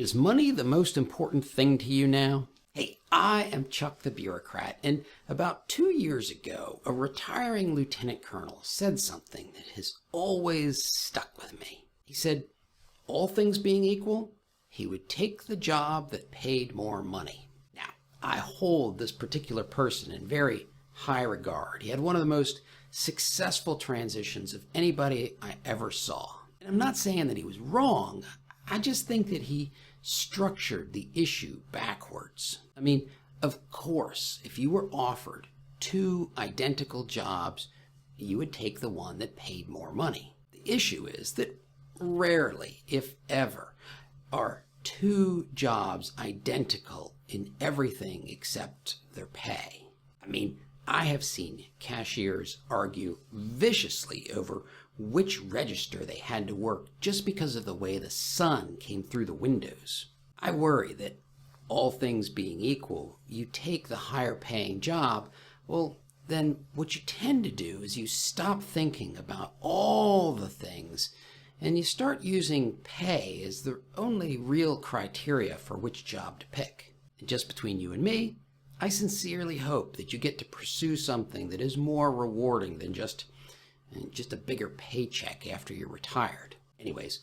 Is money the most important thing to you now? Hey, I am Chuck the Bureaucrat, and about 2 years ago, a retiring lieutenant colonel said something that has always stuck with me. He said, all things being equal, he would take the job that paid more money. Now, I hold this particular person in very high regard. He had one of the most successful transitions of anybody I ever saw. And I'm not saying that he was wrong. I just think that he structured the issue backwards. I mean, of course, if you were offered 2 identical jobs, you would take the one that paid more money. The issue is that rarely, if ever, are 2 jobs identical in everything except their pay. I mean, I have seen cashiers argue viciously over which register they had to work just because of the way the sun came through the windows. I worry that all things being equal, you take the higher paying job, well, then what you tend to do is you stop thinking about all the things and you start using pay as the only real criteria for which job to pick. And just between you and me, I sincerely hope that you get to pursue something that is more rewarding than just a bigger paycheck after you're retired. Anyways,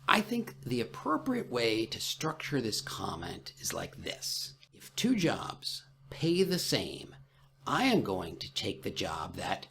I think the appropriate way to structure this comment is like this. If 2 jobs pay the same, I am going to take the job that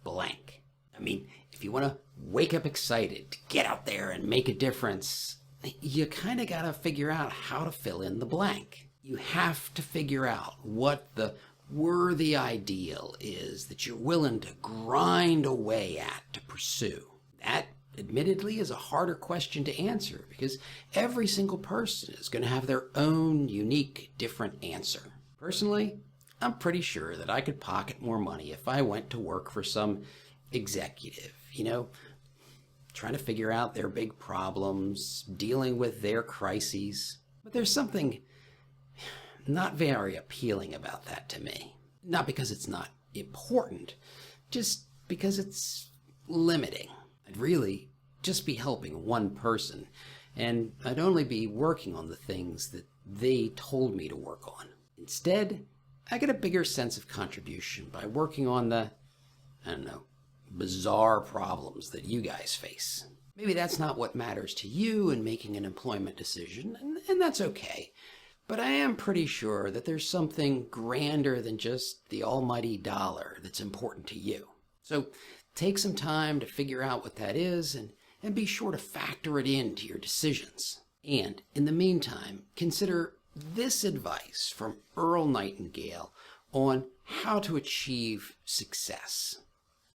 blank. I mean, if you want to wake up excited to get out there and make a difference, you kind of got to figure out how to fill in the blank. You have to figure out what the worthy ideal is that you're willing to grind away at to pursue. That, admittedly, is a harder question to answer because every single person is going to have their own unique, different answer. Personally, I'm pretty sure that I could pocket more money if I went to work for some executive, trying to figure out their big problems, dealing with their crises. But there's something not very appealing about that to me. Not because it's not important, just because it's limiting. I'd really just be helping one person, and I'd only be working on the things that they told me to work on. Instead, I get a bigger sense of contribution by working on the, bizarre problems that you guys face. Maybe that's not what matters to you in making an employment decision, and that's okay. But I am pretty sure that there's something grander than just the almighty dollar that's important to you. So take some time to figure out what that is and be sure to factor it into your decisions. And in the meantime, consider this advice from Earl Nightingale on how to achieve success.